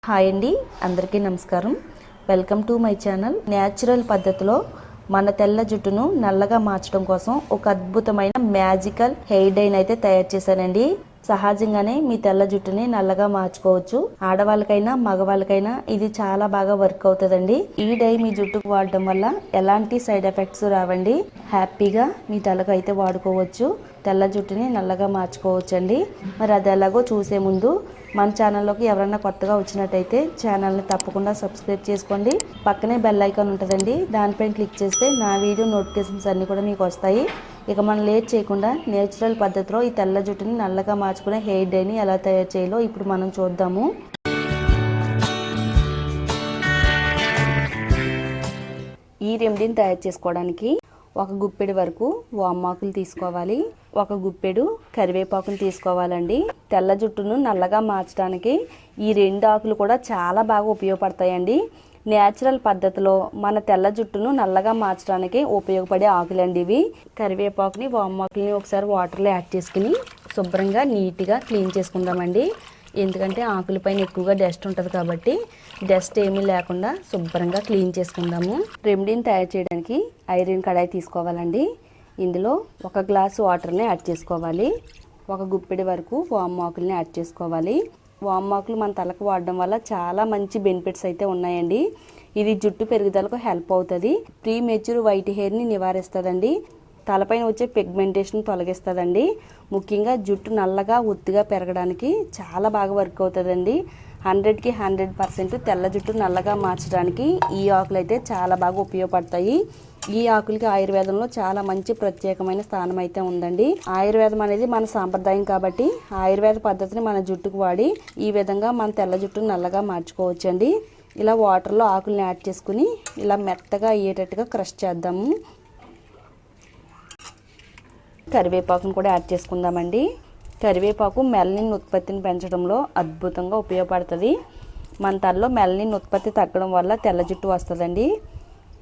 Hi అండి, అందరికీ నమస్కారం. Welcome to my channel. Natural పద్ధతిలో మన తెల్ల జుట్టును నల్లగా మార్చడం కోసం ఒక అద్భుతమైన మ్యాజికల్ హెయిర్ డైని అయితే తయారు చేశానండి. సహజంగానే మీ తెల్ల జుట్టుని నల్లగా మార్చుకోవచ్చు. ఆడవాళ్ళకైనా మగవాళ్ళకైనా ఇది చాలా బాగా వర్క్ అవుతుందండి. ఈ డై మీ జుట్టుకు వాడడం వల్ల ఎలాంటి సైడ్ ఎఫెక్ట్స్ రావండి. హ్యాపీగా మీ తలకు అయితే వాడుకోవచ్చు. తెల్ల జుట్టుని నల్లగా మార్చుకోవచ్చు అండి. మరి అది ఎలాగో చూసే ముందు మన ఛానల్లోకి ఎవరైనా కొత్తగా వచ్చినట్టయితే ఛానల్ని తప్పకుండా సబ్స్క్రైబ్ చేసుకోండి. పక్కనే బెల్ ఐకాన్ ఉంటుందండి, దానిపైన క్లిక్ చేస్తే నా వీడియో నోటిఫికేషన్స్ అన్నీ కూడా మీకు వస్తాయి. ఇక మనం లేట్ చేయకుండా నేచురల్ పద్ధతిలో ఈ తెల్ల జుట్టుని నల్లగా మార్చుకునే హెయిర్ డైని ఎలా తయారు చేయాలో ఇప్పుడు మనం చూద్దాము. ఈ రెమెడీని తయారు చేసుకోవడానికి ఒక గుప్పెడు వరకు వామాకులు తీసుకోవాలి, ఒక గుప్పెడు కరివేపాకులు తీసుకోవాలండి. తెల్ల జుట్టును నల్లగా మార్చడానికి ఈ రెండు ఆకులు కూడా చాలా బాగా ఉపయోగపడతాయండి. నేచురల్ పద్ధతిలో మన తెల్ల జుట్టును నల్లగా మార్చడానికి ఉపయోగపడే ఆకులండి ఇవి. కరివేపాకుని వామాకులని ఒకసారి వాటర్లో యాడ్ చేసుకుని శుభ్రంగా నీట్గా క్లీన్ చేసుకుందామండి. ఎందుకంటే ఆకులపైన ఎక్కువగా డస్ట్ ఉంటుంది కాబట్టి డస్ట్ ఏమీ లేకుండా శుభ్రంగా క్లీన్ చేసుకుందాము. రెమెడీని తయారు చేయడానికి ఐరన్ కడాయి తీసుకోవాలండి. ఇందులో ఒక గ్లాసు వాటర్ని యాడ్ చేసుకోవాలి. ఒక గుప్పెడి వరకు వామాకుల్ని యాడ్ చేసుకోవాలి. వామాకులు మన తలకు వాడడం వల్ల చాలా మంచి బెనిఫిట్స్ అయితే ఉన్నాయండి. ఇది జుట్టు పెరుగుదలకు హెల్ప్ అవుతుంది. ప్రీ మెచ్యూర్ వైట్ హెయిర్ని నివారిస్తుందండి. తలపైన వచ్చే పిగ్మెంటేషన్ తొలగిస్తుందండి. ముఖ్యంగా జుట్టు నల్లగా ఒత్తుగా పెరగడానికి చాలా బాగా వర్క్ అవుతుందండి. 100కి 100% తెల్ల జుట్టు నల్లగా మార్చడానికి ఈ ఆకులు అయితే చాలా బాగా ఉపయోగపడతాయి. ఈ ఆకులకి ఆయుర్వేదంలో చాలా మంచి ప్రత్యేకమైన స్థానం అయితే ఉందండి. ఆయుర్వేదం అనేది మన సాంప్రదాయం కాబట్టి ఆయుర్వేద పద్ధతిని మన జుట్టుకు వాడి ఈ విధంగా మన తెల్ల జుట్టును నల్లగా మార్చుకోవచ్చండి. ఇలా వాటర్లో ఆకుల్ని యాడ్ చేసుకుని ఇలా మెత్తగా అయ్యేటట్టుగా క్రష్ చేద్దాము. కరివేపాకును కూడా యాడ్ చేసుకుందామండి. కరివేపాకు మెలనిన్ ఉత్పత్తిని పెంచడంలో అద్భుతంగా ఉపయోగపడుతుంది. మన తలలో మెలనిన్ ఉత్పత్తి తగ్గడం వల్ల తెల్ల జుట్టు వస్తుందండి.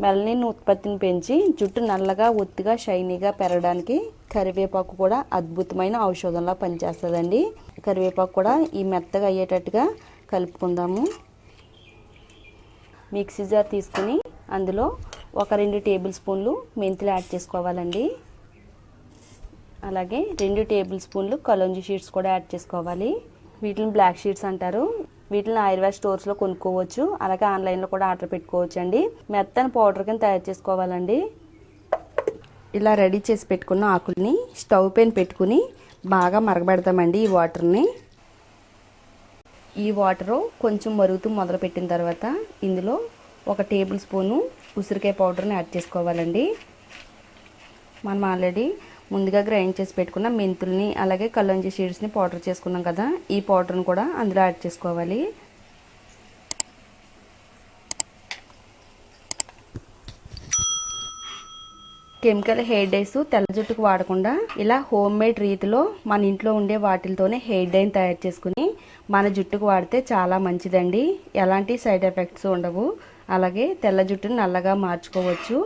మెలనిన్ ఉత్పత్తిని పెంచి జుట్టు నల్లగా ఒత్తిగా షైనీగా పెరగడానికి కరివేపాకు కూడా అద్భుతమైన ఔషధంలా పనిచేస్తుందండి. కరివేపాకు కూడా ఈ మెత్తగా అయ్యేటట్టుగా కలుపుకుందాము. మిక్సీ జార్ తీసుకుని అందులో ఒక 2 టేబుల్ స్పూన్లు మెంతులు యాడ్ చేసుకోవాలండి. అలాగే 2 టేబుల్ స్పూన్లు కలోంజీ షీడ్స్ కూడా యాడ్ చేసుకోవాలి. వీటిని బ్లాక్ షీడ్స్ అంటారు. వీటిని ఆయుర్వేద స్టోర్స్లో కొనుక్కోవచ్చు. అలాగే ఆన్లైన్లో కూడా ఆర్డర్ పెట్టుకోవచ్చు అండి. మెత్తని పౌడర్ కింద తయారు చేసుకోవాలండి. ఇలా రెడీ చేసి పెట్టుకున్న ఆకుల్ని స్టవ్ పైన పెట్టుకుని బాగా మరగబెడతామండి. ఈ వాటర్ని ఈ వాటరు కొంచెం మరుగుతూ మొదలుపెట్టిన తర్వాత ఇందులో 1 టేబుల్ స్పూను ఉసిరికాయ పౌడర్ని యాడ్ చేసుకోవాలండి. మనం ఆల్రెడీ ముందుగా గ్రైండ్ చేసి పెట్టుకున్న మెంతుల్ని అలాగే కలోంజీ సీడ్స్ని పౌడర్ చేసుకున్నాం కదా, ఈ పౌడర్ని కూడా అందులో యాడ్ చేసుకోవాలి. కెమికల్ హెయిర్ డైస్ తెల్ల జుట్టుకు వాడకుండా ఇలా హోమ్ మేడ్ రీతిలో మన ఇంట్లో ఉండే వాటితోనే హెయిర్ డైని తయారు చేసుకుని మన జుట్టుకు వాడితే చాలా మంచిదండి. ఎలాంటి సైడ్ ఎఫెక్ట్స్ ఉండవు. అలాగే తెల్ల జుట్టును నల్లగా మార్చుకోవచ్చు.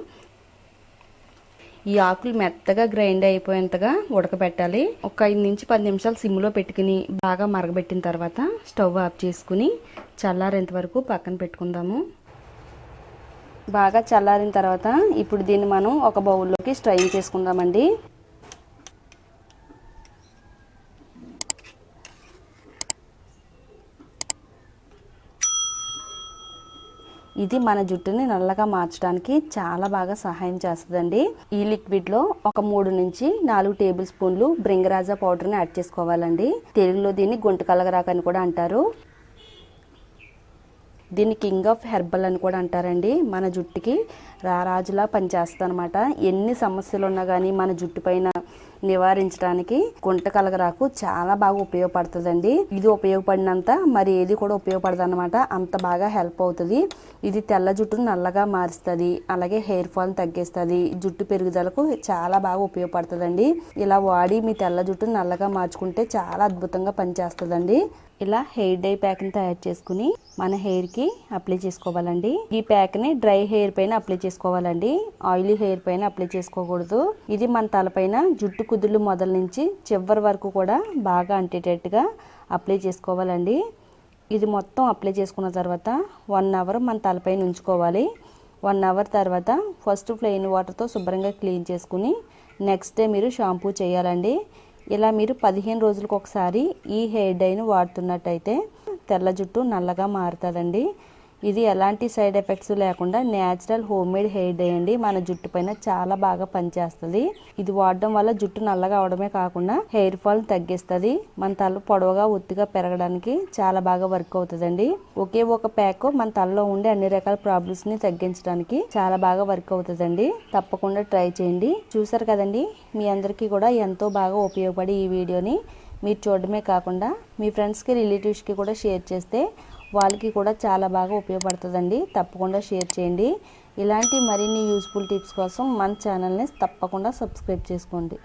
ఈ ఆకులు మెత్తగా గ్రైండ్ అయిపోయేంతగా ఉడకబెట్టాలి. ఒక 5 నుంచి 10 నిమిషాలు సిమ్లో పెట్టుకుని బాగా మరగబెట్టిన తర్వాత స్టవ్ ఆఫ్ చేసుకుని చల్లారేంత వరకు పక్కన పెట్టుకుందాము. బాగా చల్లారిన తర్వాత ఇప్పుడు దీన్ని మనం ఒక బౌల్లోకి స్ట్రైన్ చేసుకుందామండి. ఇది మన జుట్టుని నల్లగా మార్చడానికి చాలా బాగా సహాయం చేస్తుందండి. ఈ లిక్విడ్లో ఒక 3 నుంచి 4 టేబుల్ స్పూన్లు బ్రింగరాజా పౌడర్ని యాడ్ చేసుకోవాలండి. తెలుగులో దీన్ని గుంట కలగరాకు అని కూడా అంటారు. దీన్ని కింగ్ ఆఫ్ హెర్బల్ అని కూడా అంటారండి. మన జుట్టుకి రారాజులా పనిచేస్తుంది అనమాట. ఎన్ని సమస్యలు ఉన్నా కానీ మన జుట్టు పైన నివారించడానికి గుంట కలగరాకు చాలా బాగా ఉపయోగపడుతుందండి. ఇది ఉపయోగపడినంత మరి ఏది కూడా ఉపయోగపడదు అనమాట. అంత బాగా హెల్ప్ అవుతుంది. ఇది తెల్ల జుట్టును నల్లగా మారుస్తుంది. అలాగే హెయిర్ ఫాల్ తగ్గిస్తుంది. జుట్టు పెరుగుదలకు చాలా బాగా ఉపయోగపడుతుందండి. ఇలా వాడి మీ తెల్ల జుట్టును నల్లగా మార్చుకుంటే చాలా అద్భుతంగా పనిచేస్తుందండి. ఇలా హెయిర్ డై ప్యాక్ని తయారు చేసుకుని మన హెయిర్కి అప్లై చేసుకోవాలండి. ఈ ప్యాక్ని డ్రై హెయిర్ పైన అప్లై చేసుకోవాలండి. ఆయిలీ హెయిర్ పైన అప్లై చేసుకోకూడదు. ఇది మన తలపైన జుట్టు కుదుళ్ళు మొదల నుంచి చివరి వరకు కూడా బాగా అంటేటట్టుగా అప్లై చేసుకోవాలండి. ఇది మొత్తం అప్లై చేసుకున్న తర్వాత 1 అవర్ మన తలపైన ఉంచుకోవాలి. 1 అవర్ తర్వాత ఫస్ట్ ప్లెయిన్ వాటర్తో శుభ్రంగా క్లీన్ చేసుకుని నెక్స్ట్ డే మీరు షాంపూ చేయాలండి. ఇలా మీరు 15 రోజులకు ఒకసారి ఈ హెయిర్ డైను వాడుతున్నట్టయితే తెల్ల జుట్టు నల్లగా మారుతుందండి. ఇది ఎలాంటి సైడ్ ఎఫెక్ట్స్ లేకుండా న్యాచురల్ హోమ్మేడ్ హెయిర్ డై అండి. మన జుట్టు పైన చాలా బాగా పనిచేస్తుంది. ఇది వాడడం వల్ల జుట్టు నల్లగా అవడమే కాకుండా హెయిర్ ఫాల్ తగ్గిస్తుంది. మన తల పొడవుగా ఒత్తిగా పెరగడానికి చాలా బాగా వర్క్ అవుతుందండి. ఒకే ఒక ప్యాక్ మన తలలో ఉండే అన్ని రకాల ప్రాబ్లమ్స్ ని తగ్గించడానికి చాలా బాగా వర్క్ అవుతుందండి. తప్పకుండా ట్రై చేయండి. చూసారు కదండి, మీ అందరికీ కూడా ఎంతో బాగా ఉపయోగపడి ఈ వీడియోని మీరు చూడడమే కాకుండా మీ ఫ్రెండ్స్కి రిలేటివ్స్కి కూడా షేర్ చేస్తే వాళ్ళకి కూడా చాలా బాగా ఉపయోగపడుతుందండి. తప్పకుండా షేర్ చేయండి. ఇలాంటి మరిన్ని యూస్ఫుల్ టిప్స్ కోసం మన ఛానల్ని తప్పకుండా సబ్స్క్రైబ్ చేసుకోండి.